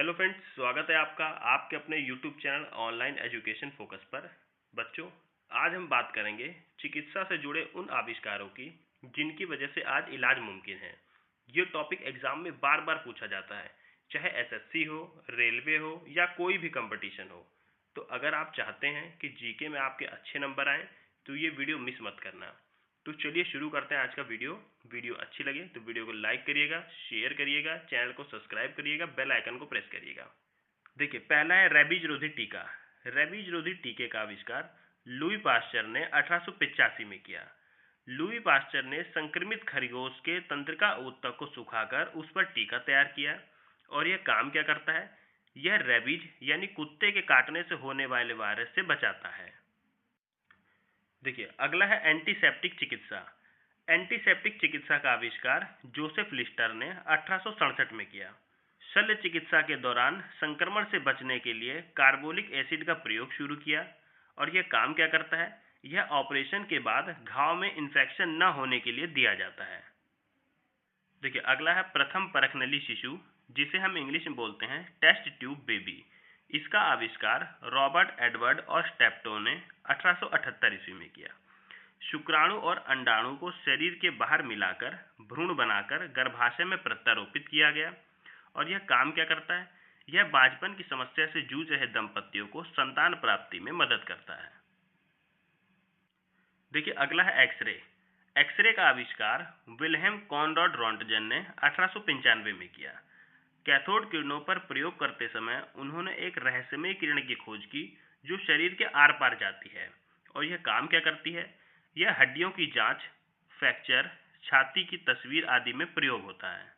Hello friends, स्वागत है आपका आपके अपने YouTube channel online education focus पर। बच्चों, आज हम बात करेंगे चिकित्सा से जुड़े उन आविष्कारों की जिनकी वजह से आज इलाज मुमकिन है। ये टॉपिक एग्जाम में बार बार पूछा जाता है, चाहे एसएससी हो, रेलवे हो या कोई भी कंपटीशन हो। तो अगर आप चाहते हैं कि जीके में आपके अच्छे नंबर आए तो ये वीडियो मिस मत करना। तो चलिए शुरू करते हैं आज का वीडियो अच्छी लगे तो वीडियो को लाइक करिएगा, शेयर करिएगा, चैनल को सब्सक्राइब करिएगा, बेल आइकन को प्रेस करिएगा। देखिए, पहला है रेबीज रोधी टीका। रेबीज रोधी टीके का आविष्कार लुई पास्चर ने 1885 में किया। लुई पास्चर ने संक्रमित खरगोश के तंत्रिका ऊतक को सुखाकर उस पर टीका तैयार किया। और यह काम क्या करता है? यह रेबीज यानी कुत्ते के काटने से होने वाले वायरस से बचाता है। देखिए, अगला है एंटीसेप्टिक चिकित्सा। एंटीसेप्टिक चिकित्सा का आविष्कार जोसेफ लिस्टर ने 1867 में किया। शल्य चिकित्सा के दौरान संक्रमण से बचने के लिए कार्बोलिक एसिड का प्रयोग शुरू किया। और यह काम क्या करता है? यह ऑपरेशन के बाद घाव में इन्फेक्शन न होने के लिए दिया जाता है। देखिए, अगला है प्रथम परखनली शिशु, जिसे हम इंग्लिश में बोलते हैं टेस्ट ट्यूब बेबी। इसका आविष्कार रॉबर्ट एडवर्ड और स्टेप्टो ने 1878 ईस्वी में किया। शुक्राणु और अंडाणु को शरीर के बाहर मिलाकर भ्रूण बनाकर गर्भाशय में प्रत्यारोपित किया गया। और यह काम क्या करता है? यह बांझपन की समस्या से जूझ रहे दंपतियों को संतान प्राप्ति में मदद करता है। देखिए, अगला है एक्सरे। एक्सरे का आविष्कार विल्हेम कॉनराड रोंटगन ने 1895 में किया। कैथोड किरणों पर प्रयोग करते समय उन्होंने एक रहस्यमय किरण की खोज की जो शरीर के आर पार जाती है। और यह काम क्या करती है? यह हड्डियों की जांच, फ्रैक्चर, छाती की तस्वीर आदि में प्रयोग होता है।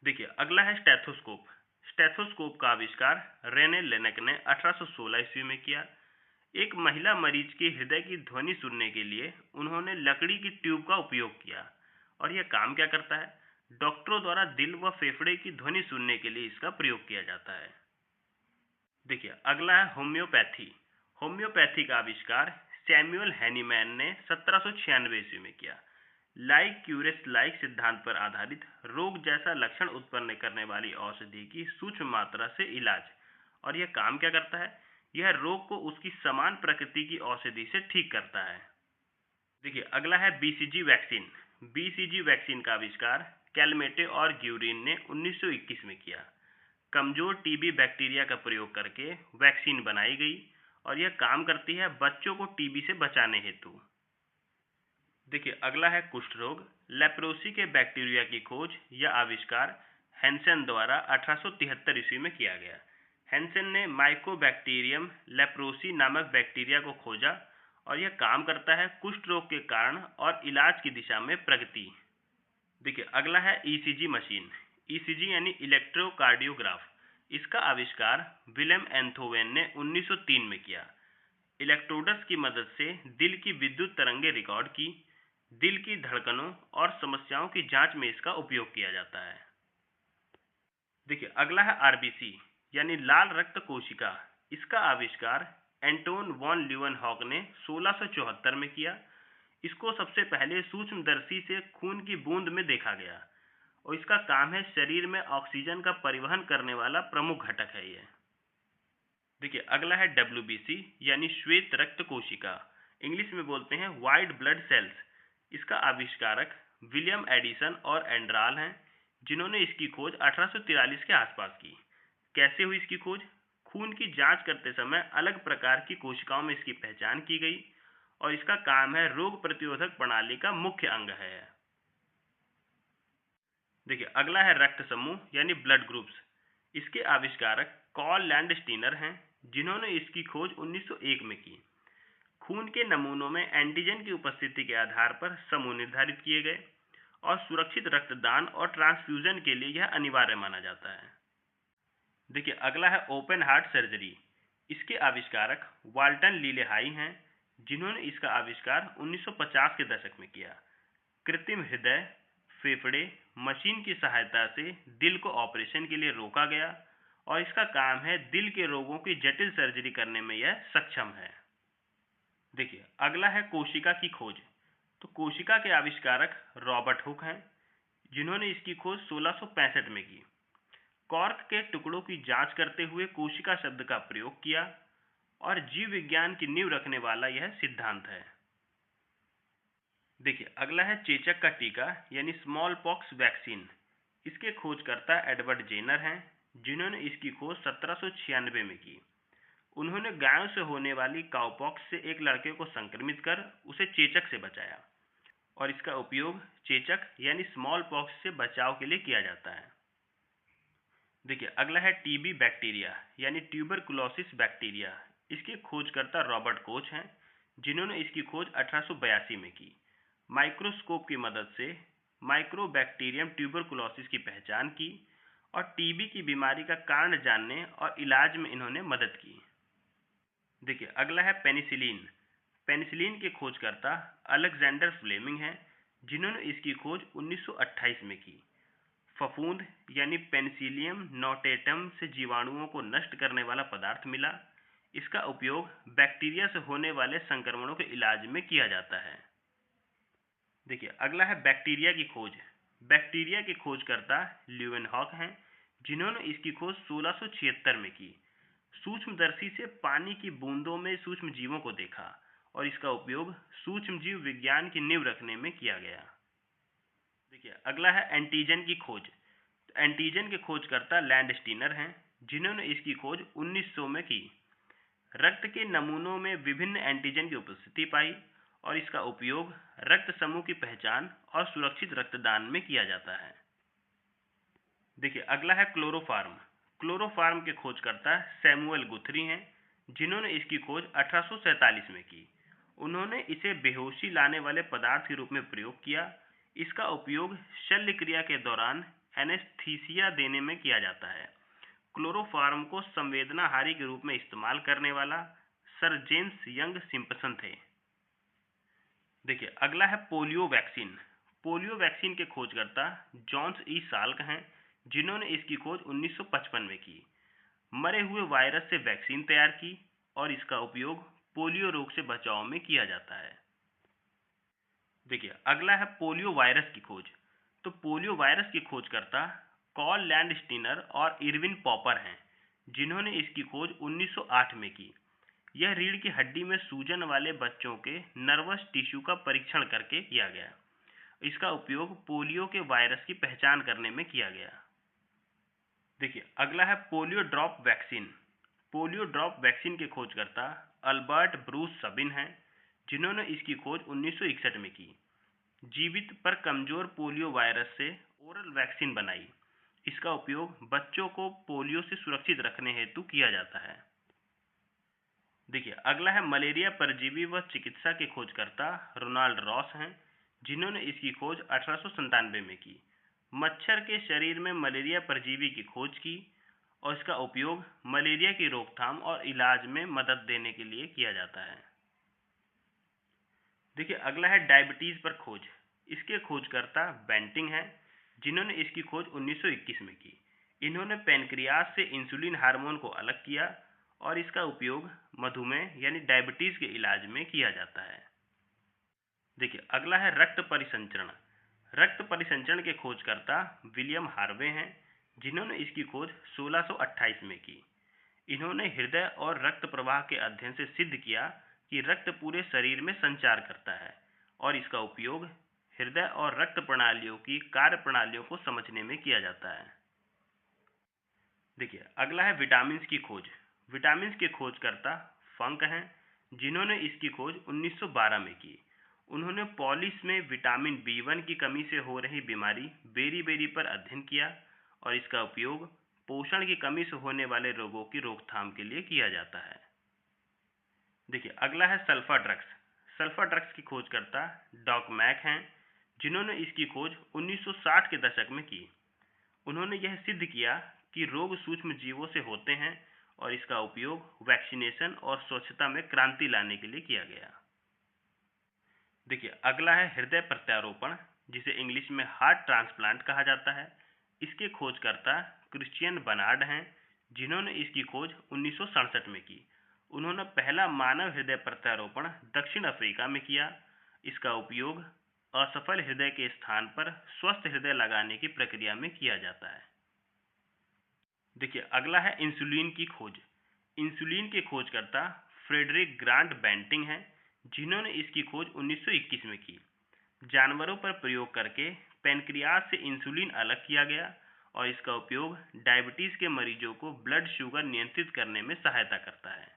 देखिए, अगला है स्टेथोस्कोप। स्टेथोस्कोप का आविष्कार रेने लेनेक ने 1816 ईस्वी में किया। एक महिला मरीज के हृदय की ध्वनि सुनने के लिए उन्होंने लकड़ी की ट्यूब का उपयोग किया। और यह काम क्या करता है? डॉक्टरों द्वारा दिल व फेफड़े की ध्वनि सुनने के लिए इसका प्रयोग किया जाता है। देखिए, अगला है होम्योपैथी। होम्योपैथी का आविष्कार सैमुअल हैनीमैन ने 1796 ईस्वी में किया। लाइक क्यूरस लाइक सिद्धांत पर आधारित रोग जैसा लक्षण उत्पन्न करने वाली औषधि की सूक्ष्म मात्रा से इलाज। और यह काम क्या करता है? यह रोग को उसकी समान प्रकृति की औषधि से ठीक करता है। देखिए, अगला है बीसीजी वैक्सीन। बीसीजी वैक्सीन का आविष्कार कैलमेटे और ग्यूरिन ने 1921 में किया। कमजोर टीबी बैक्टीरिया का प्रयोग करके वैक्सीन बनाई गई। और यह काम करती है बच्चों को टीबी से बचाने हेतु। देखिए, अगला है कुष्ठ रोग। लेप्रोसी के बैक्टीरिया की खोज या आविष्कार हैंसन द्वारा 1873 ईस्वी में किया गया। हैंसन ने माइकोबैक्टीरियम लेप्रोसी नामक बैक्टीरिया को खोजा। और यह काम करता है कुष्ठ रोग के कारण और इलाज की दिशा में प्रगति। देखिए, अगला है ईसीजी मशीन। ईसीजी यानी इलेक्ट्रोकार्डियोग्राफ। इसका आविष्कार विलेम एंथोवेन ने 1903 में किया। इलेक्ट्रोड्स की मदद से दिल की विद्युत तरंगें रिकॉर्ड की। दिल की धड़कनों और समस्याओं की जांच में इसका उपयोग किया जाता है। देखिए, अगला है आरबीसी यानी लाल रक्त कोशिका। इसका आविष्कार एंटोन वॉन ल्यूवेनहॉक ने 1674 में किया। इसको सबसे पहले सूक्ष्मदर्शी से खून की बूंद में देखा गया। और इसका काम है शरीर में ऑक्सीजन का परिवहन करने वाला प्रमुख घटक है ये। देखिए, अगला है डब्ल्यूबीसी यानी श्वेत रक्त कोशिका। इंग्लिश में बोलते हैं वाइट ब्लड सेल्स। इसका आविष्कारक विलियम एडिसन और एंड्राल हैं, जिन्होंने इसकी खोज 1843 के आसपास की। कैसे हुई इसकी खोज? खून की जांच करते समय अलग प्रकार की कोशिकाओं में इसकी पहचान की गई। और इसका काम है रोग प्रतिरोधक प्रणाली का मुख्य अंग है। देखिए, अगला है रक्त समूह यानी ब्लड ग्रुप्स। इसके आविष्कारक कॉल लैंडस्टीनर हैं, जिन्होंने इसकी खोज 1901 में की। खून के नमूनों में एंटीजन की उपस्थिति के आधार पर समूह निर्धारित किए गए। और सुरक्षित रक्तदान और ट्रांसफ्यूजन के लिए यह अनिवार्य माना जाता है। देखिए, अगला है ओपन हार्ट सर्जरी। इसके आविष्कारक वाल्टन लीलेहाई हैं, जिन्होंने इसका आविष्कार 1950 के दशक में किया। कृत्रिम हृदय, फेफड़े मशीन की सहायता से दिल को ऑपरेशन के लिए रोका गया। और इसका काम है दिल के रोगों की जटिल सर्जरी करने में यह सक्षम है। देखिए, अगला है कोशिका की खोज। तो कोशिका के आविष्कारक रॉबर्ट हुक हैं, जिन्होंने इसकी खोज 1665 में की। कॉर्क के टुकड़ों की जांच करते हुए कोशिका शब्द का प्रयोग किया और जीव विज्ञान की नींव रखने वाला यह सिद्धांत है। देखिए, अगला है चेचक का टीका यानी स्मॉल पॉक्स वैक्सीन। इसके खोजकर्ता एडवर्ड जेनर हैं, जिन्होंने इसकी खोज 1796 में की। उन्होंने गायों से होने वाली काउपॉक्स से एक लड़के को संक्रमित कर उसे चेचक से बचाया और इसका उपयोग चेचक यानी स्मॉल पॉक्स से बचाव के लिए किया जाता है। देखिए, अगला है टीबी बैक्टीरिया यानी ट्यूबरकुलोसिस बैक्टीरिया। इसके खोजकर्ता रॉबर्ट कोच हैं, जिन्होंने इसकी खोज 1882 में की। माइक्रोस्कोप की मदद से माइक्रोबैक्टीरियम ट्यूबरकुलोसिस की पहचान की और टीबी की बीमारी का कारण जानने और इलाज में इन्होंने मदद की। देखिए, अगला है पेनिसिलिन। पेनिसिलिन के खोजकर्ता अलेक्जेंडर फ्लेमिंग हैं, जिन्होंने इसकी खोज 1928 में की। फफूंद यानी पेनिसिलियम नोटेटम से जीवाणुओं को नष्ट करने वाला पदार्थ मिला। इसका उपयोग बैक्टीरिया से होने वाले संक्रमणों के इलाज में किया जाता है। देखिए, अगला है बैक्टीरिया की खोज। बैक्टीरिया के खोजकर्ता ल्यूवेनहॉक हैं, जिन्होंने इसकी खोज 1676 में की। सूक्ष्मदर्शी से पानी की बूंदों में सूक्ष्म जीवों को देखा और इसका उपयोग सूक्ष्म जीव विज्ञान की नींव रखने में किया गया। देखिए, अगला है एंटीजन की खोज। तो एंटीजन के खोजकर्ता लैंडस्टीनर हैं, जिन्होंने इसकी खोज 1900 में की। रक्त के नमूनों में विभिन्न एंटीजन की उपस्थिति पाई और इसका उपयोग रक्त समूह की पहचान और सुरक्षित रक्तदान में किया जाता है। देखिए, अगला है क्लोरोफार्म। क्लोरोफार्म के खोजकर्ता सैमुअल गुथरी हैं, जिन्होंने इसकी खोज 1847 में की। उन्होंने इसे बेहोशी लाने वाले पदार्थ के रूप में प्रयोग किया। इसका उपयोग शल्य क्रिया के दौरान एनेस्थीसिया देने में किया जाता है। क्लोरोफार्म को संवेदनाहारी के रूप में इस्तेमाल करने वाला सर जेम्स यंग सिम्पसन थे। देखिए, अगला है पोलियो वैक्सीन। पोलियो वैक्सीन के खोजकर्ता जॉन्स ई साल्क हैं, जिन्होंने इसकी खोज 1955 में की। मरे हुए वायरस से वैक्सीन तैयार की और इसका उपयोग पोलियो रोग से बचाव में किया जाता है। देखिए, अगला है पोलियो वायरस की खोज। तो पोलियो वायरस की खोजकर्ता कॉल लैंडस्टीनर और इरविन पॉपर हैं, जिन्होंने इसकी खोज 1908 में की। यह रीढ़ की हड्डी में सूजन वाले बच्चों के नर्वस टिश्यू का परीक्षण करके किया गया। इसका उपयोग पोलियो के वायरस की पहचान करने में किया गया। देखिए, अगला है polio drop vaccine. Polio drop vaccine के खोजकर्ता अल्बर्ट ब्रूस सबिन हैं, जिन्होंने इसकी खोज 1961 में की। जीवित पर कमजोर पोलियो वायरस से ओरल वैक्सीन बनाई। इसका उपयोग बच्चों को पोलियो से सुरक्षित रखने हेतु किया जाता है। देखिए, अगला है मलेरिया परजीवी व चिकित्सा के खोजकर्ता रोनाल्ड रॉस हैं, जिन्होंने इसकी खोज 1897 में की। मच्छर के शरीर में मलेरिया परजीवी की खोज की और इसका उपयोग मलेरिया की रोकथाम और इलाज में मदद देने के लिए किया जाता है। देखिए, अगला है डायबिटीज पर खोज। इसके खोजकर्ता बेंटिंग हैं, जिन्होंने इसकी खोज 1921 में की। इन्होंने पैनक्रियाज से इंसुलिन हार्मोन को अलग किया और इसका उपयोग मधुमेह यानी डायबिटीज के इलाज में किया जाता है। देखिए, अगला है रक्त परिसंचरण। रक्त परिसंचरण के खोजकर्ता विलियम हार्वे हैं, जिन्होंने इसकी खोज 1628 में की। इन्होंने हृदय और रक्त प्रवाह के अध्ययन से सिद्ध किया कि रक्त पूरे शरीर में संचार करता है और इसका उपयोग हृदय और रक्त प्रणालियों की कार्य प्रणालियों को समझने में किया जाता है। देखिए, अगला है विटामिन की खोज। विटामिन के खोजकर्ता फंक हैं, जिन्होंने इसकी खोज 1912 में की। उन्होंने पॉलिस में विटामिन B1 की कमी से हो रही बीमारी बेरी पर अध्ययन किया और इसका उपयोग पोषण की कमी से होने वाले रोगों की रोकथाम के लिए किया जाता है। देखिए, अगला है सल्फा ड्रग्स। सल्फा ड्रग्स की खोजकर्ता डॉक मैक हैं, जिन्होंने इसकी खोज 1960 के दशक में की। उन्होंने यह सिद्ध किया कि रोग सूक्ष्म जीवों से होते हैं और इसका उपयोग वैक्सीनेशन और स्वच्छता में क्रांति लाने के लिए किया गया। देखिए, अगला है हृदय प्रत्यारोपण, जिसे इंग्लिश में हार्ट ट्रांसप्लांट कहा जाता है। इसके खोजकर्ता क्रिश्चियन बर्नार्ड हैं, जिन्होंने इसकी खोज 1967 में की। उन्होंने पहला मानव हृदय प्रत्यारोपण दक्षिण अफ्रीका में किया। इसका उपयोग असफल हृदय के स्थान पर स्वस्थ हृदय लगाने की प्रक्रिया में किया जाता है। देखिए, अगला है इंसुलिन की खोज। इंसुलिन के खोजकर्ता फ्रेडरिक ग्रांट बैंटिंग हैं, जिन्होंने इसकी खोज 1921 में की। जानवरों पर प्रयोग करके पैनक्रियाज से इंसुलिन अलग किया गया और इसका उपयोग डायबिटीज़ के मरीजों को ब्लड शुगर नियंत्रित करने में सहायता करता है।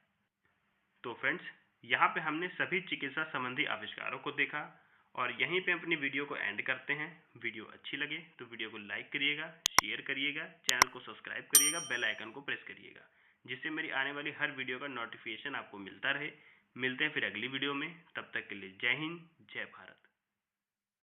तो फ्रेंड्स, यहाँ पे हमने सभी चिकित्सा संबंधी आविष्कारों को देखा और यहीं पे अपनी वीडियो को एंड करते हैं। वीडियो अच्छी लगे तो वीडियो को लाइक करिएगा, शेयर करिएगा, चैनल को सब्सक्राइब करिएगा, बेल आइकन को प्रेस करिएगा, जिससे मेरी आने वाली हर वीडियो का नोटिफिकेशन आपको मिलता रहे। मिलते हैं फिर अगली वीडियो में, तब तक के लिए जय हिंद, जय भारत।